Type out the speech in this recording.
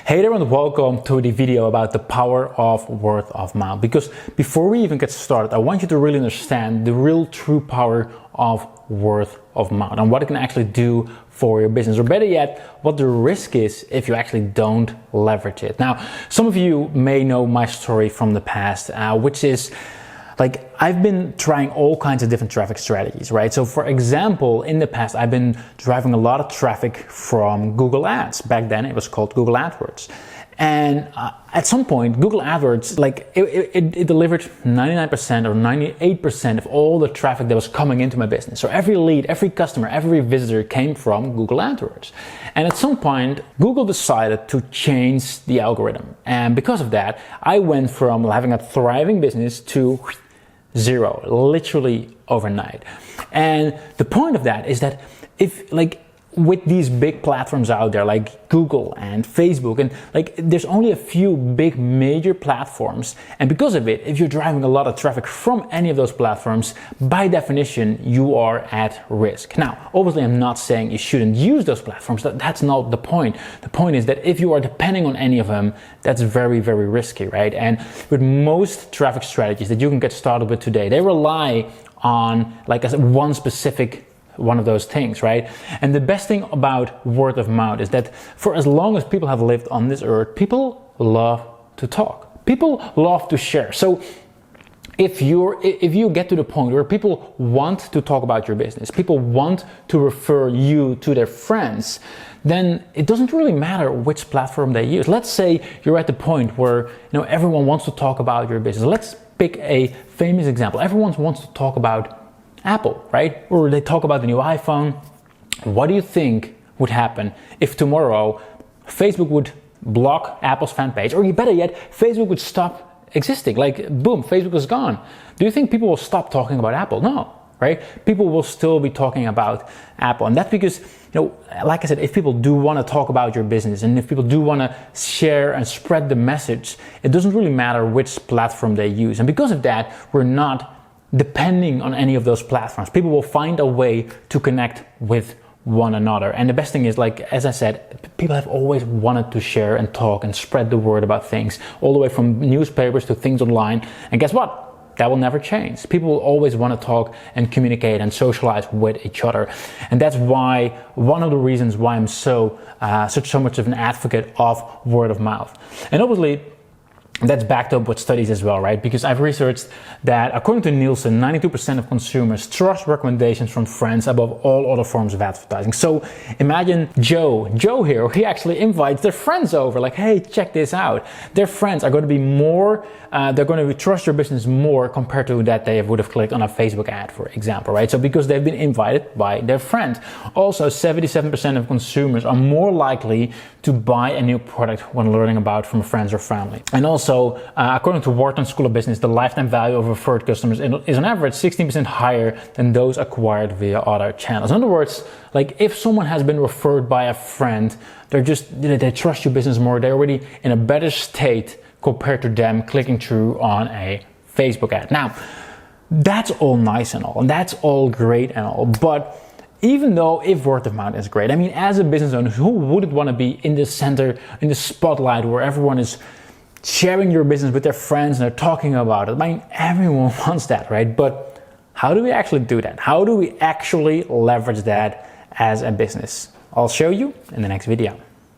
Hey there and welcome to the video about the power of word of mouth. Because before we even get started, I want you to really understand the real true power of word of mouth and what it can actually do for your business, or better yet, what the risk is if you actually don't leverage it. Now, some of you may know my story from the past, which is like I've been trying all kinds of different traffic strategies, right? So for example, in the past, I've been driving a lot of traffic from Google Ads. Back then it was called Google AdWords. And at some point, Google AdWords, like it delivered 99% or 98% of all the traffic that was coming into my business. So every lead, every customer, every visitor came from Google AdWords. And at some point, Google decided to change the algorithm. And because of that, I went from having a thriving business to zero, literally overnight. And the point of that is that if with these big platforms out there like Google and Facebook, and there's only a few big major platforms, and because of it, if you're driving a lot of traffic from any of those platforms, by definition you are at risk. Now obviously I'm not saying you shouldn't use those platforms, that's not the point. The point is that if you are depending on any of them, that's very, very risky, right? And with most traffic strategies that you can get started with today, they rely on one specific one of those things, right? And the best thing about word of mouth is that for as long as people have lived on this earth, people love to talk. People love to share. So if you get to the point where people want to talk about your business, people want to refer you to their friends, then it doesn't really matter which platform they use. Let's say you're at the point where everyone wants to talk about your business. Let's pick a famous example. Everyone wants to talk about Apple, right? Or they talk about the new iPhone. What do you think would happen if tomorrow Facebook would block Apple's fan page, or better yet, Facebook would stop existing? Boom, Facebook is gone. Do you think people will stop talking about Apple? No, right? People will still be talking about Apple. And that's because, like I said, if people do want to talk about your business, and if people do want to share and spread the message, it doesn't really matter which platform they use. And because of that, we're not depending on any of those platforms. People will find a way to connect with one another. And the best thing is, as I said, people have always wanted to share and talk and spread the word about things, all the way from newspapers to things online. And guess what? That will never change. People will always want to talk and communicate and socialize with each other. And that's why, one of the reasons why I'm so much of an advocate of word of mouth. And obviously, that's backed up with studies as well, right? Because I've researched that according to Nielsen, 92% of consumers trust recommendations from friends above all other forms of advertising. So imagine Joe here, he actually invites their friends over, hey, check this out. Their friends are going to be more, they're going to trust your business more compared to that they would have clicked on a Facebook ad, for example, right? So because they've been invited by their friends. Also, 77% of consumers are more likely to buy a new product when learning about from friends or family. And also, according to Wharton School of Business, the lifetime value of referred customers is on average 16% higher than those acquired via other channels. In other words, if someone has been referred by a friend, they trust your business more. They're already in a better state compared to them clicking through on a Facebook ad. Now, that's all nice and all, and that's all great and all, but even though if word of mouth is great, I mean, as a business owner, who wouldn't want to be in the center, in the spotlight where everyone is sharing your business with their friends and they're talking about it? I mean, everyone wants that, right? But how do we actually do that? How do we actually leverage that as a business? I'll show you in the next video.